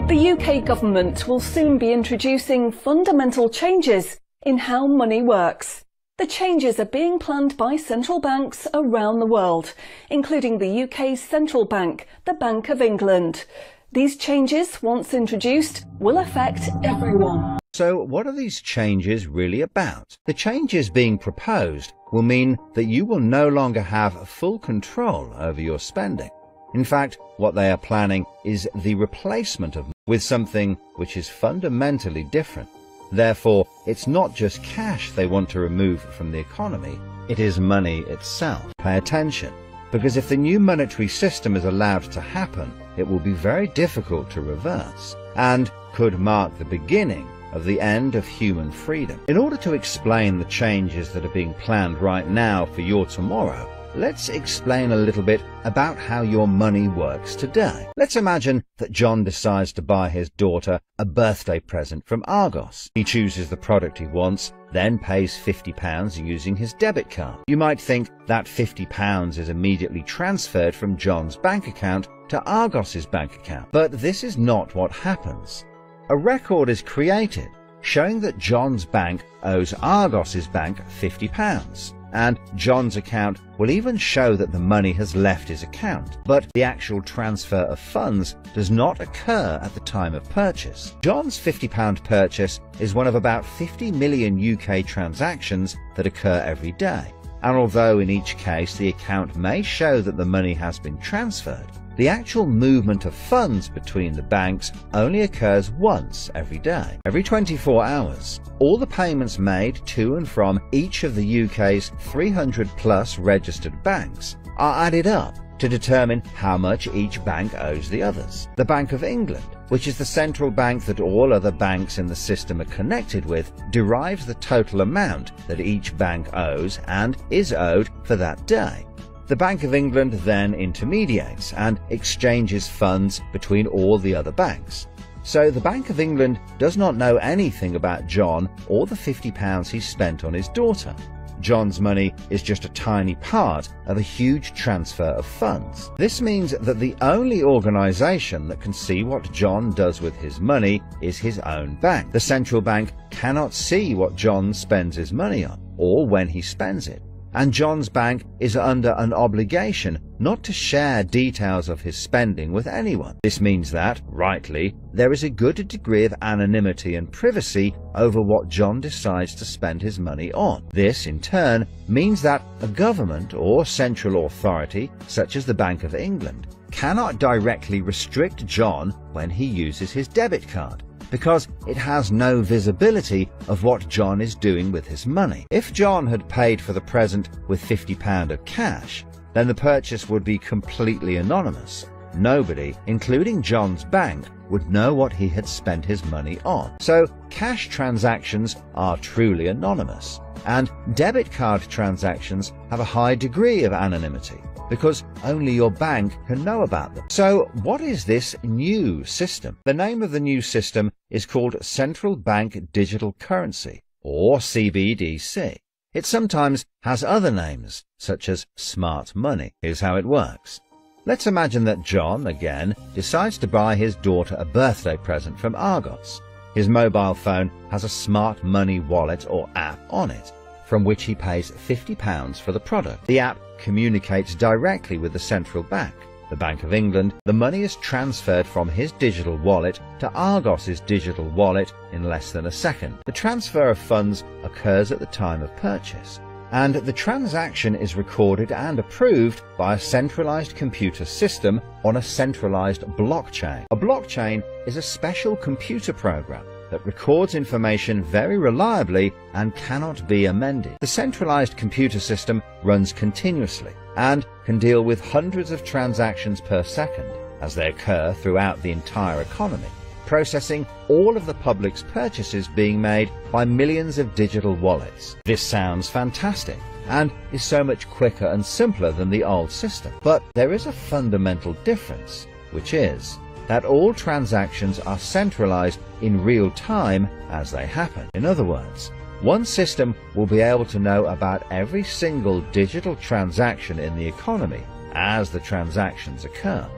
The UK government will soon be introducing fundamental changes in how money works. The changes are being planned by central banks around the world, including the UK's central bank, the Bank of England. These changes, once introduced, will affect everyone. So what are these changes really about? The changes being proposed will mean that you will no longer have full control over your spending. In fact, what they are planning is the replacement of with something which is fundamentally different. Therefore, it's not just cash they want to remove from the economy, it is money itself. Pay attention, because if the new monetary system is allowed to happen, it will be very difficult to reverse, and could mark the beginning of the end of human freedom. In order to explain the changes that are being planned right now for your tomorrow, let's explain a little bit about how your money works today. Let's imagine that John decides to buy his daughter a birthday present from Argos. He chooses the product he wants, then pays £50 using his debit card. You might think that £50 is immediately transferred from John's bank account to Argos's bank account. But this is not what happens. A record is created showing that John's bank owes Argos's bank £50. And John's account will even show that the money has left his account, but the actual transfer of funds does not occur at the time of purchase. John's £50 purchase is one of about 50 million UK transactions that occur every day, and although in each case the account may show that the money has been transferred, the actual movement of funds between the banks only occurs once every day, every 24 hours. All the payments made to and from each of the UK's 300 plus registered banks are added up to determine how much each bank owes the others. The Bank of England, which is the central bank that all other banks in the system are connected with, derives the total amount that each bank owes and is owed for that day. The Bank of England then intermediates and exchanges funds between all the other banks. So the Bank of England does not know anything about John or the £50 he spent on his daughter. John's money is just a tiny part of a huge transfer of funds. This means that the only organisation that can see what John does with his money is his own bank. The central bank cannot see what John spends his money on or when he spends it. And John's bank is under an obligation not to share details of his spending with anyone. This means that, rightly, there is a good degree of anonymity and privacy over what John decides to spend his money on. This, in turn, means that a government or central authority, such as the Bank of England, cannot directly restrict John when he uses his debit card, because it has no visibility of what John is doing with his money. If John had paid for the present with £50 of cash, then the purchase would be completely anonymous. Nobody, including John's bank, would know what he had spent his money on. So cash transactions are truly anonymous, and debit card transactions have a high degree of anonymity, because only your bank can know about them. So what is this new system? The name of the new system is called Central Bank Digital Currency, or CBDC. It sometimes has other names, such as smart money. Here's how it works. Let's imagine that John, again, decides to buy his daughter a birthday present from Argos. His mobile phone has a smart money wallet or app on it, from which he pays £50 for the product. The app communicates directly with the central bank, the Bank of England. The money is transferred from his digital wallet to Argos's digital wallet in less than a second. The transfer of funds occurs at the time of purchase, and the transaction is recorded and approved by a centralized computer system on a centralized blockchain. A blockchain is a special computer program that records information very reliably and cannot be amended. The centralized computer system runs continuously and can deal with hundreds of transactions per second as they occur throughout the entire economy, processing all of the public's purchases being made by millions of digital wallets. This sounds fantastic and is so much quicker and simpler than the old system. But there is a fundamental difference, which is that all transactions are centralized in real time as they happen. In other words, one system will be able to know about every single digital transaction in the economy as the transactions occur.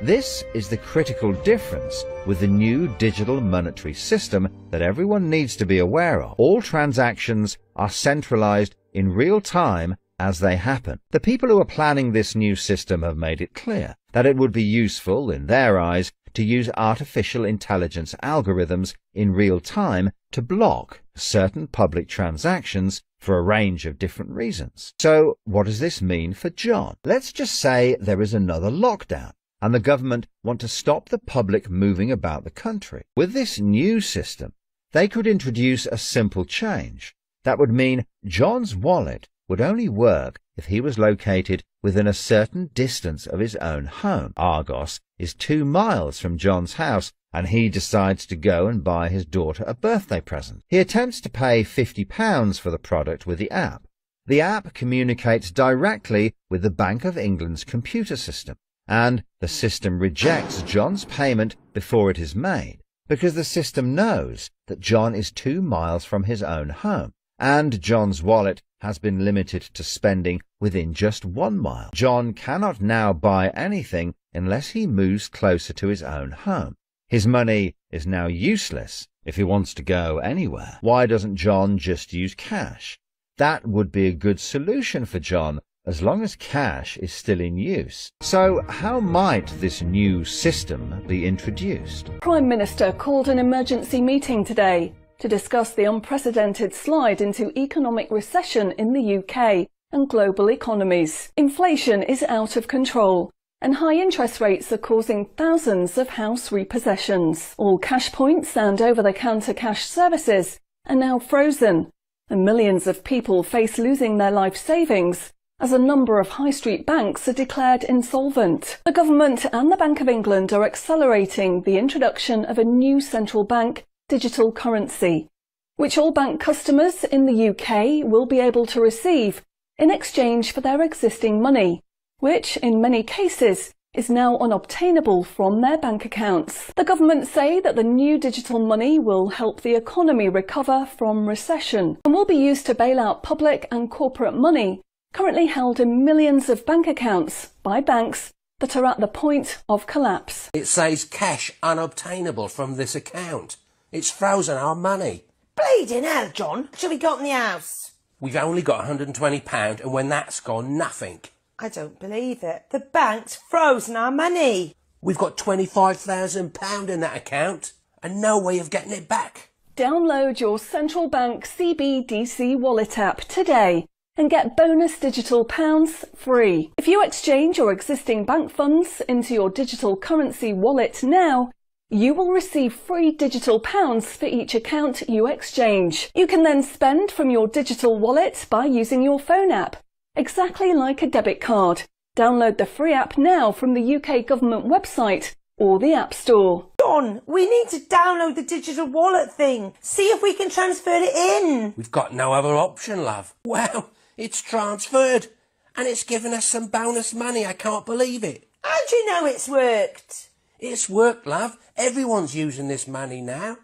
This is the critical difference with the new digital monetary system that everyone needs to be aware of. All transactions are centralized in real time as they happen. The people who are planning this new system have made it clear that it would be useful, in their eyes, to use artificial intelligence algorithms in real time to block certain public transactions for a range of different reasons. So what does this mean for John? Let's just say there is another lockdown and the government want to stop the public moving about the country. With this new system, they could introduce a simple change. That would mean John's wallet would only work if he was located within a certain distance of his own home. Argos is 2 miles from John's house, and he decides to go and buy his daughter a birthday present. He attempts to pay £50 for the product with the app. The app communicates directly with the Bank of England's computer system, and the system rejects John's payment before it is made, because the system knows that John is 2 miles from his own home, and John's wallet has been limited to spending within just 1 mile. John cannot now buy anything unless he moves closer to his own home. His money is now useless if he wants to go anywhere. Why doesn't John just use cash? That would be a good solution for John, as long as cash is still in use. So how might this new system be introduced? Prime Minister called an emergency meeting today to discuss the unprecedented slide into economic recession in the UK and global economies. Inflation is out of control, and high interest rates are causing thousands of house repossessions. All cash points and over-the-counter cash services are now frozen, and millions of people face losing their life savings as a number of high street banks are declared insolvent. The government and the Bank of England are accelerating the introduction of a new central bank digital currency, which all bank customers in the UK will be able to receive in exchange for their existing money, which in many cases is now unobtainable from their bank accounts. The government say that the new digital money will help the economy recover from recession and will be used to bail out public and corporate money currently held in millions of bank accounts by banks that are at the point of collapse. It says cash unobtainable from this account. It's frozen our money. Bleeding hell, John. What have we got in the house? We've only got £120, and when that's gone, nothing. I don't believe it. The bank's frozen our money. We've got £25,000 in that account, and no way of getting it back. Download your central bank CBDC wallet app today and get bonus digital pounds free. If you exchange your existing bank funds into your digital currency wallet now, you will receive free digital pounds for each account you exchange. You can then spend from your digital wallet by using your phone app, exactly like a debit card. Download the free app now from the UK government website or the App Store. John, we need to download the digital wallet thing. See if we can transfer it in. We've got no other option, love. Wow, it's transferred, and it's given us some bonus money. I can't believe it. How do you know it's worked? It's worked, love. Everyone's using this money now.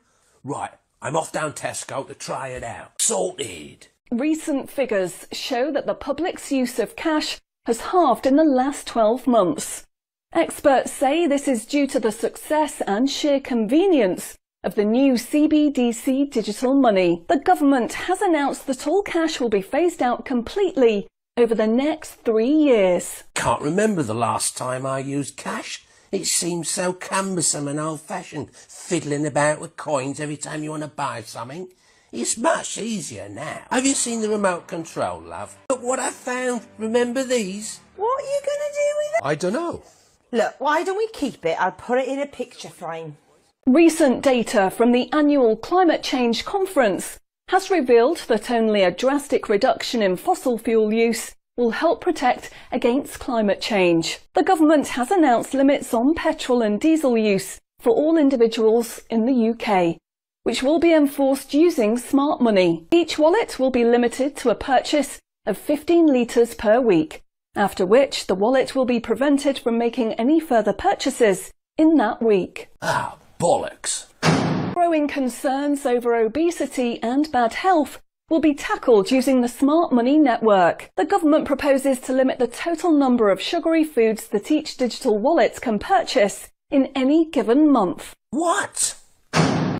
Right, I'm off down Tesco to try it out. Sorted. Recent figures show that the public's use of cash has halved in the last 12 months. Experts say this is due to the success and sheer convenience of the new CBDC digital money. The government has announced that all cash will be phased out completely over the next 3 years. Can't remember the last time I used cash. It seems so cumbersome and old-fashioned, fiddling about with coins every time you want to buy something. It's much easier now. Have you seen the remote control, love? Look what I found. Remember these? What are you going to do with it? I don't know. Look, why don't we keep it? I'll put it in a picture frame. Recent data from the annual Climate Change Conference has revealed that only a drastic reduction in fossil fuel use will help protect against climate change. The government has announced limits on petrol and diesel use for all individuals in the UK, which will be enforced using smart money. Each wallet will be limited to a purchase of 15 litres per week, after which the wallet will be prevented from making any further purchases in that week. Ah, bollocks. Growing concerns over obesity and bad health will be tackled using the Smart Money Network. The government proposes to limit the total number of sugary foods that each digital wallet can purchase in any given month. What?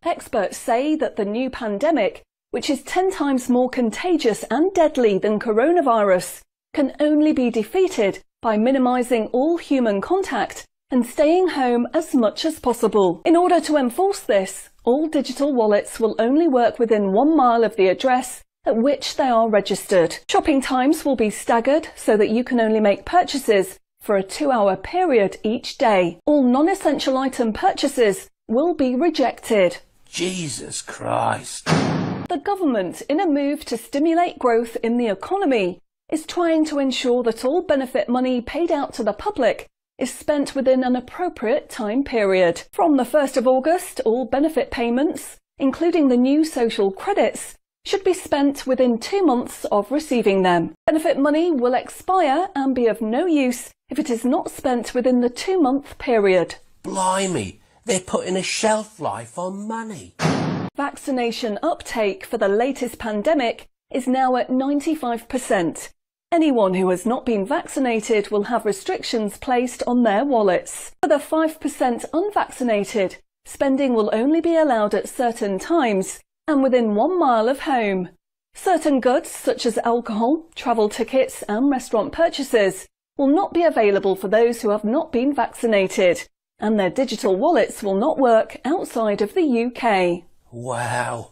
Experts say that the new pandemic, which is 10 times more contagious and deadly than coronavirus, can only be defeated by minimising all human contact and staying home as much as possible. In order to enforce this, all digital wallets will only work within 1 mile of the address at which they are registered. Shopping times will be staggered so that you can only make purchases for a 2-hour period each day. All non-essential item purchases will be rejected. Jesus Christ. The government, in a move to stimulate growth in the economy, is trying to ensure that all benefit money paid out to the public is spent within an appropriate time period. From the 1st of August, all benefit payments, including the new social credits, should be spent within 2 months of receiving them. Benefit money will expire and be of no use if it is not spent within the 2-month period. Blimey, they're putting a shelf life on money. Vaccination uptake for the latest pandemic is now at 95%. Anyone who has not been vaccinated will have restrictions placed on their wallets. For the 5% unvaccinated, spending will only be allowed at certain times and within 1 mile of home. Certain goods, such as alcohol, travel tickets and restaurant purchases, will not be available for those who have not been vaccinated, and their digital wallets will not work outside of the UK. Wow.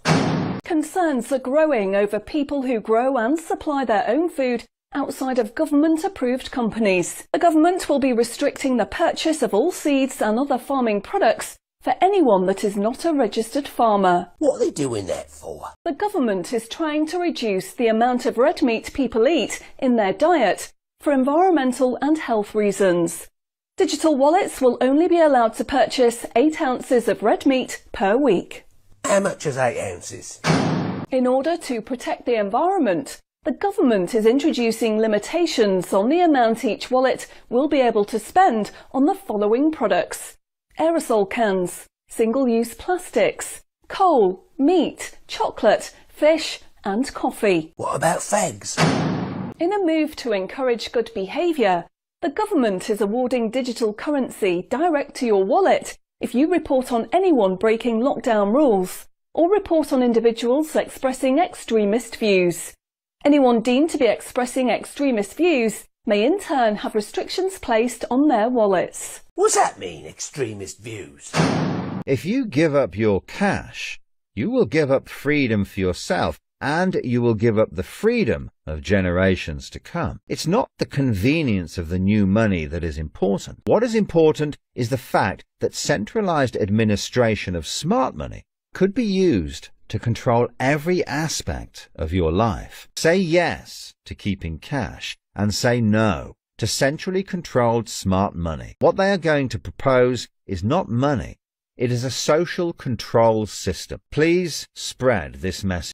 Concerns are growing over people who grow and supply their own food outside of government-approved companies. The government will be restricting the purchase of all seeds and other farming products for anyone that is not a registered farmer. What are they doing that for? The government is trying to reduce the amount of red meat people eat in their diet for environmental and health reasons. Digital wallets will only be allowed to purchase 8 ounces of red meat per week. How much is 8 ounces? In order to protect the environment, the government is introducing limitations on the amount each wallet will be able to spend on the following products: aerosol cans, single-use plastics, coal, meat, chocolate, fish and coffee. What about fags? In a move to encourage good behaviour, the government is awarding digital currency direct to your wallet if you report on anyone breaking lockdown rules or report on individuals expressing extremist views. Anyone deemed to be expressing extremist views may in turn have restrictions placed on their wallets. What's that mean, extremist views? If you give up your cash, you will give up freedom for yourself, and you will give up the freedom of generations to come. It's not the convenience of the new money that is important. What is important is the fact that centralized administration of smart money could be used to control every aspect of your life. Say yes to keeping cash and say no to centrally controlled smart money. What they are going to propose is not money. It is a social control system. Please spread this message.